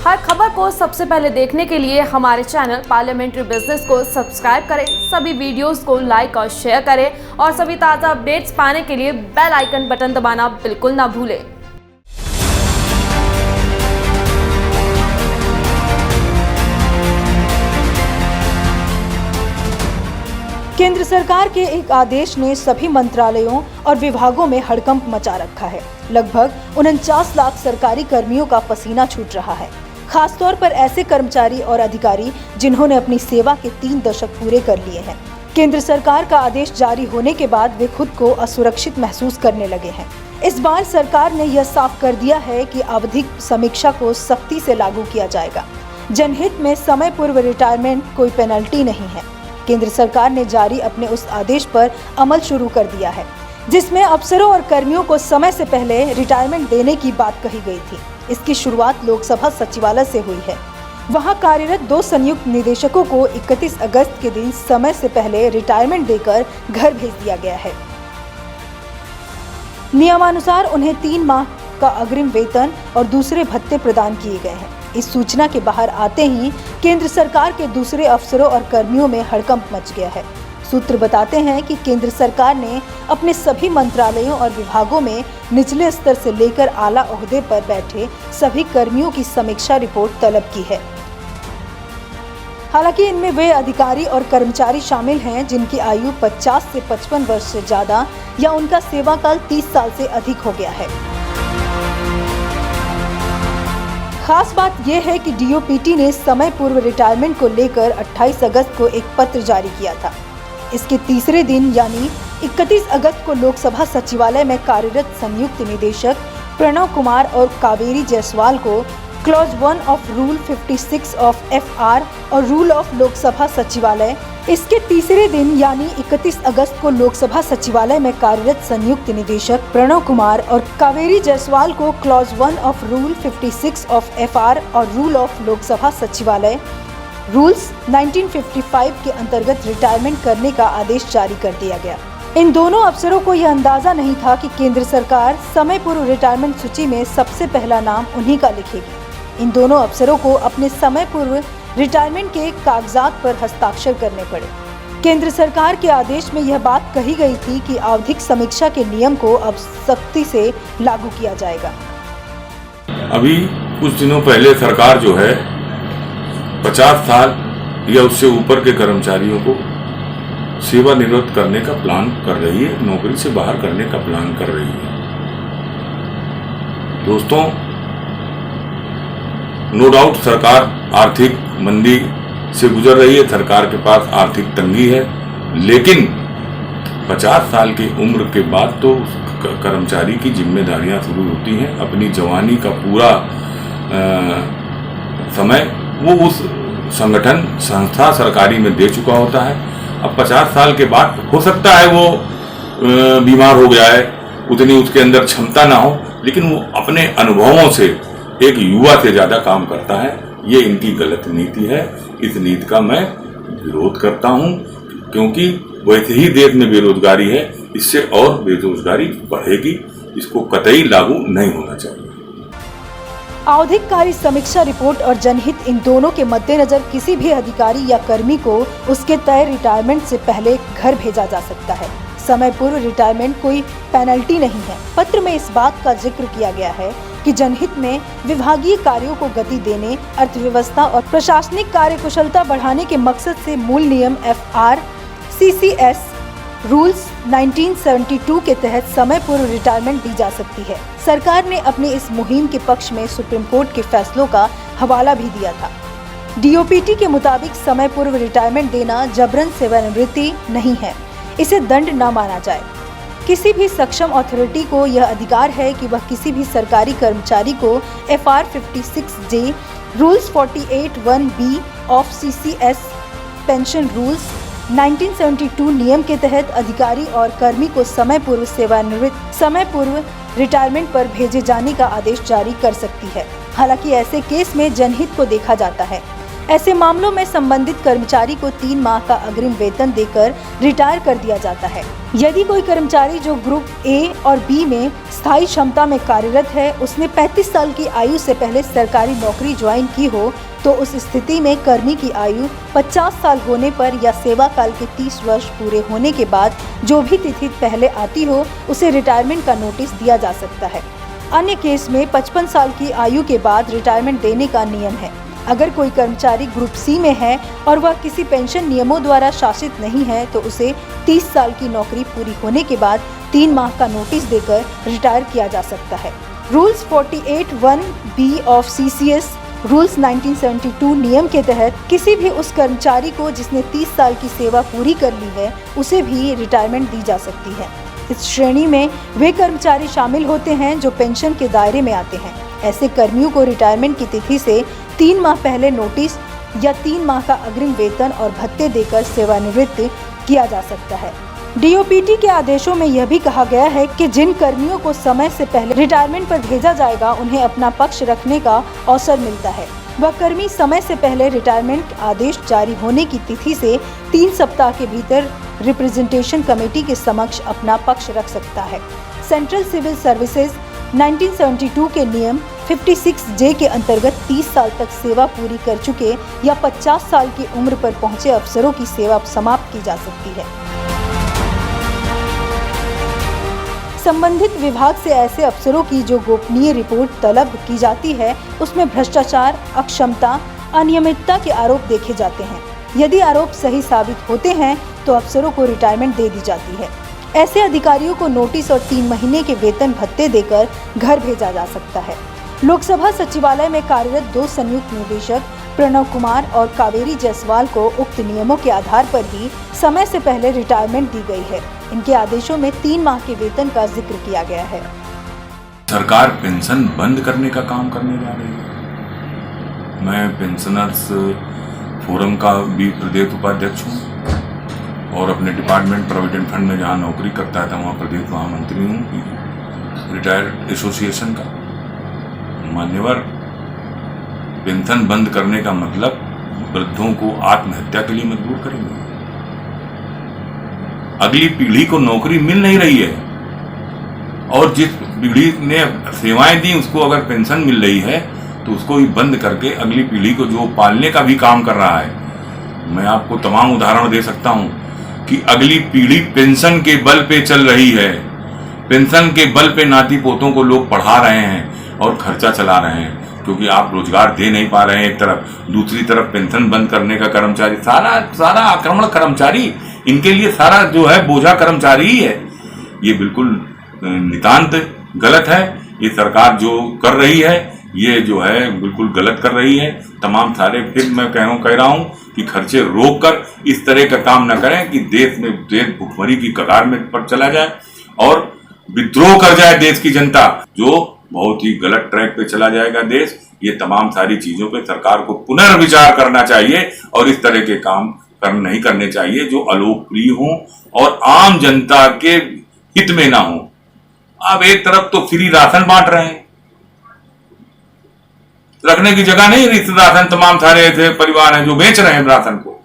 हर खबर को सबसे पहले देखने के लिए हमारे चैनल पार्लियामेंट्री बिजनेस को सब्सक्राइब करें, सभी वीडियोस को लाइक और शेयर करें और सभी ताज़ा अपडेट्स पाने के लिए बेल आइकन बटन दबाना बिल्कुल ना भूलें। केंद्र सरकार के एक आदेश ने सभी मंत्रालयों और विभागों में हड़कंप मचा रखा है। लगभग 49 लाख सरकारी कर्मियों का पसीना छूट रहा है, खासतौर पर ऐसे कर्मचारी और अधिकारी जिन्होंने अपनी सेवा के 3 दशक पूरे कर लिए हैं। केंद्र सरकार का आदेश जारी होने के बाद वे खुद को असुरक्षित महसूस करने लगे हैं। इस बार सरकार ने यह साफ कर दिया है कि आवधिक समीक्षा को सख्ती से लागू किया जाएगा। जनहित में समय पूर्व रिटायरमेंट कोई पेनल्टी नहीं है। केंद्र सरकार ने जारी अपने उस आदेश पर अमल शुरू कर दिया है, जिसमें अफसरों और कर्मियों को समय से पहले रिटायरमेंट देने की बात कही गई थी। इसकी शुरुआत लोकसभा सचिवालय से हुई है। वहां कार्यरत 2 संयुक्त निदेशकों को 31 अगस्त के दिन समय से पहले रिटायरमेंट देकर घर भेज दिया गया है। नियमानुसार उन्हें 3 माह का अग्रिम वेतन और दूसरे भत्ते प्रदान किए गए हैं। इस सूचना के बाहर आते ही केंद्र सरकार के दूसरे अफसरों और कर्मियों में हड़कंप मच गया है। सूत्र बताते हैं कि केंद्र सरकार ने अपने सभी मंत्रालयों और विभागों में निचले स्तर से लेकर आला ओहदे पर बैठे सभी कर्मियों की समीक्षा रिपोर्ट तलब की है। हालांकि इनमें वे अधिकारी और कर्मचारी शामिल हैं जिनकी आयु 50 से 55 वर्ष से ज्यादा या उनका सेवाकाल 30 साल से अधिक हो गया है। खास बात यह है कि डीओपीटी ने समय पूर्व रिटायरमेंट को लेकर 28 अगस्त को एक पत्र जारी किया था। इसके तीसरे दिन यानी 31 अगस्त को लोकसभा सचिवालय में कार्यरत संयुक्त निदेशक प्रणव कुमार और कावेरी जायसवाल को clause 1 of rule 56 of FR और रूल ऑफ लोकसभा सचिवालय। इसके तीसरे दिन यानी 31 अगस्त को लोकसभा सचिवालय में कार्यरत संयुक्त निदेशक प्रणव कुमार और कावेरी जायसवाल को clause 1 of rule 56 of FR और रूल ऑफ लोकसभा सचिवालय रूल्स 1955 के अंतर्गत रिटायरमेंट करने का आदेश जारी कर दिया गया। इन दोनों अफसरों को यह अंदाजा नहीं था कि केंद्र सरकार समय पूर्व रिटायरमेंट सूची में सबसे पहला नाम उन्हीं का लिखेगी। इन दोनों अफसरों को अपने समय पूर्व रिटायरमेंट के कागजात पर हस्ताक्षर करने पड़े। केंद्र सरकार के आदेश में यह बात कही गई थी कि आवधिक समीक्षा के नियम को अब सख्ती से लागू किया जाएगा। अभी कुछ दिनों पहले सरकार जो है 50 साल या उससे ऊपर के कर्मचारियों को सेवानिवृत्त करने का प्लान कर रही है, नौकरी से बाहर करने का प्लान कर रही है। दोस्तों, नो डाउट सरकार आर्थिक मंदी से गुजर रही है, सरकार के पास आर्थिक तंगी है, लेकिन 50 साल की उम्र के बाद तो कर्मचारी की जिम्मेदारियां शुरू होती हैं। अपनी जवानी का पूरा समय वो उस संगठन संस्था सरकारी में दे चुका होता है। अब 50 साल के बाद हो सकता है वो बीमार हो गया है, उतनी उसके अंदर क्षमता ना हो, लेकिन वो अपने अनुभवों से एक युवा से ज्यादा काम करता है। ये इनकी गलत नीति है। इस नीति का मैं विरोध करता हूं, क्योंकि वैसे ही देश में बेरोजगारी है, इससे और बेरोजगारी बढ़ेगी। इसको कतई लागू नहीं होना चाहिए। आवधिक कार्य समीक्षा रिपोर्ट और जनहित इन दोनों के मद्देनजर किसी भी अधिकारी या कर्मी को उसके तय रिटायरमेंट से पहले घर भेजा जा सकता है। समय पूर्व रिटायरमेंट कोई पेनल्टी नहीं है। पत्र में इस बात का जिक्र किया गया है कि जनहित में विभागीय कार्यों को गति देने, अर्थव्यवस्था और प्रशासनिक कार्यकुशलता बढ़ाने के मकसद से मूल नियम FR CCS रूल्स 1972 के तहत समय पूर्व रिटायरमेंट दी जा सकती है। सरकार ने अपनी इस मुहिम के पक्ष में सुप्रीम कोर्ट के फैसलों का हवाला भी दिया था। डीओपीटी के मुताबिक समय पूर्व रिटायरमेंट देना जबरन सेवानिवृत्ति नहीं है, इसे दंड न माना जाए। किसी भी सक्षम अथॉरिटी को यह अधिकार है कि वह किसी भी सरकारी कर्मचारी को FR 56J rules 48(1)B of CCS pension rules 1972 नियम के तहत अधिकारी और कर्मी को समय पूर्व रिटायरमेंट पर भेजे जाने का आदेश जारी कर सकती है। हालांकि ऐसे केस में जनहित को देखा जाता है। ऐसे मामलों में संबंधित कर्मचारी को 3 माह का अग्रिम वेतन देकर रिटायर कर दिया जाता है। यदि कोई कर्मचारी जो ग्रुप ए और बी में स्थायी क्षमता में कार्यरत है, उसने 35 साल की आयु से पहले सरकारी नौकरी ज्वाइन की हो, तो उस स्थिति में कर्मी की आयु 50 साल होने पर या सेवा काल के 30 वर्ष पूरे होने के बाद जो भी तिथि पहले आती हो, उसे रिटायरमेंट का नोटिस दिया जा सकता है। अन्य केस में 55 साल की आयु के बाद रिटायरमेंट देने का नियम है। अगर कोई कर्मचारी ग्रुप सी में है और वह किसी पेंशन नियमों द्वारा शासित नहीं है, तो उसे 30 साल की नौकरी पूरी होने के बाद 3 माह का नोटिस देकर रिटायर किया जा सकता है। Rules 48(1)(b of CCS rules 1972 नियम के तहत किसी भी उस कर्मचारी को जिसने 30 साल की सेवा पूरी कर ली है, उसे भी रिटायरमेंट दी जा सकती है। इस श्रेणी में वे कर्मचारी शामिल होते हैं जो पेंशन के दायरे में आते हैं। ऐसे कर्मियों को रिटायरमेंट की तिथि से 3 माह पहले नोटिस या 3 माह का अग्रिम वेतन और भत्ते देकर सेवानिवृत्त किया जा सकता है। DOPT के आदेशों में यह भी कहा गया है कि जिन कर्मियों को समय से पहले रिटायरमेंट पर भेजा जाएगा, उन्हें अपना पक्ष रखने का अवसर मिलता है। वह कर्मी समय से पहले रिटायरमेंट आदेश जारी होने की तिथि से 3 सप्ताह के भीतर रिप्रेजेंटेशन कमेटी के समक्ष अपना पक्ष रख सकता है। सेंट्रल सिविल सर्विसेज 1972 के नियम 56J के अंतर्गत 30 साल तक सेवा पूरी कर चुके या 50 साल की उम्र पर पहुंचे अफसरों की सेवा समाप्त की जा सकती है। संबंधित विभाग से ऐसे अफसरों की जो गोपनीय रिपोर्ट तलब की जाती है, उसमें भ्रष्टाचार, अक्षमता, अनियमितता के आरोप देखे जाते हैं। यदि आरोप सही साबित होते हैं तो अफसरों को रिटायरमेंट दे दी जाती है। ऐसे अधिकारियों को नोटिस और 3 महीने के वेतन भत्ते देकर घर भेजा जा सकता है। लोकसभा सचिवालय में कार्यरत 2 संयुक्त निदेशक प्रणव कुमार और कावेरी जायसवाल को उक्त नियमों के आधार पर ही समय से पहले रिटायरमेंट दी गई है। इनके आदेशों में 3 माह के वेतन का जिक्र किया गया है। सरकार पेंशन बंद करने का काम करने जा रही है। मैं पेंशनर्स फोरम का भी प्रदेश उपाध्यक्ष हूँ और अपने डिपार्टमेंट प्रोविडेंट फंड में जहाँ नौकरी करता था वहाँ प्रदेश महामंत्री हूँ रिटायर्ड एसोसिएशन का। मान्यवर, पेंशन बंद करने का मतलब वृद्धों को आत्महत्या के लिए मजबूर करेंगे। अगली पीढ़ी को नौकरी मिल नहीं रही है और जिस पीढ़ी ने सेवाएं दी उसको अगर पेंशन मिल रही है तो उसको भी बंद करके अगली पीढ़ी को जो पालने का भी काम कर रहा है। मैं आपको तमाम उदाहरण दे सकता हूं कि अगली पीढ़ी पेंशन के बल पे चल रही है। पेंशन के बल पे नाती पोतों को लोग पढ़ा रहे हैं और खर्चा चला रहे हैं, क्योंकि आप रोजगार दे नहीं पा रहे हैं एक तरफ, दूसरी तरफ पेंशन बंद करने का कर्मचारी सारा आक्रमण कर्मचारी, इनके लिए सारा जो है बोझा कर्मचारी ही है। ये बिल्कुल नितांत गलत है। ये सरकार जो कर रही है ये जो है बिल्कुल गलत कर रही है। तमाम सारे फिर मैं कह रहा हूँ कि खर्चे रोक कर इस तरह का काम न करें कि देश भुखमरी की कगार में पर चला जाए और विद्रोह कर जाए देश की जनता, जो बहुत ही गलत ट्रैक पे चला जाएगा देश। ये तमाम सारी चीजों पे सरकार को पुनर्विचार करना चाहिए और इस तरह के काम नहीं करने चाहिए जो अलोकप्रिय हो और आम जनता के हित में ना हो। अब एक तरफ तो फ्री राशन बांट रहे हैं, रखने की जगह नहीं, राशन तमाम सारे ऐसे परिवार हैं जो बेच रहे हैं राशन को।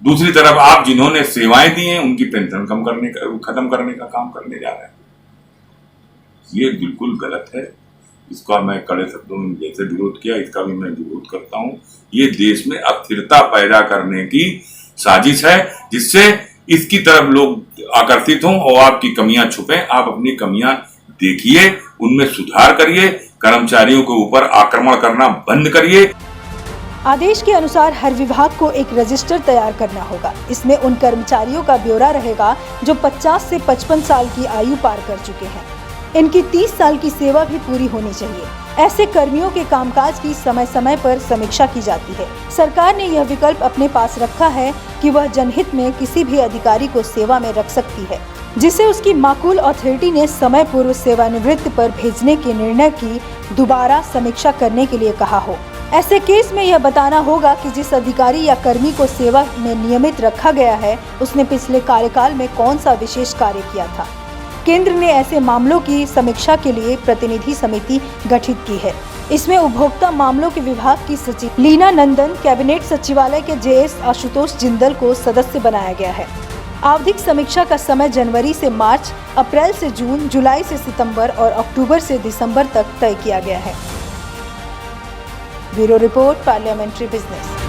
दूसरी तरफ आप जिन्होंने सेवाएं दी हैं उनकी पेंशन खत्म करने का काम करने जा रहे हैं। ये बिल्कुल गलत है। इसका मैं कड़े शब्दों में जैसे विरोध किया, इसका भी मैं विरोध करता हूं। ये देश में अस्थिरता पैदा करने की साजिश है जिससे इसकी तरफ लोग आकर्षित हों और आपकी कमियां छुपें। आप अपनी कमियां देखिए, उनमें सुधार करिए, कर्मचारियों के ऊपर आक्रमण करना बंद करिए। आदेश के अनुसार हर विभाग को एक रजिस्टर तैयार करना होगा। इसमें उन कर्मचारियों का ब्यौरा रहेगा जो 50 से 55 साल की आयु पार कर चुके हैं। इनकी 30 साल की सेवा भी पूरी होनी चाहिए। ऐसे कर्मियों के कामकाज की समय समय पर समीक्षा की जाती है। सरकार ने यह विकल्प अपने पास रखा है कि वह जनहित में किसी भी अधिकारी को सेवा में रख सकती है, जिसे उसकी माकूल अथॉरिटी ने समय पूर्व सेवानिवृत्त पर भेजने के निर्णय की दोबारा समीक्षा करने के लिए कहा हो। ऐसे केस में यह बताना होगा कि जिस अधिकारी या कर्मी को सेवा में नियमित रखा गया है उसने पिछले कार्यकाल में कौन सा विशेष कार्य किया था। केंद्र ने ऐसे मामलों की समीक्षा के लिए प्रतिनिधि समिति गठित की है। इसमें उपभोक्ता मामलों के विभाग की सचिव लीना नंदन, कैबिनेट सचिवालय के जेएस आशुतोष जिंदल को सदस्य बनाया गया है। आवधिक समीक्षा का समय जनवरी से मार्च, अप्रैल से जून, जुलाई से सितंबर और अक्टूबर से दिसंबर तक तय किया गया है। Bureau report, parliamentary business.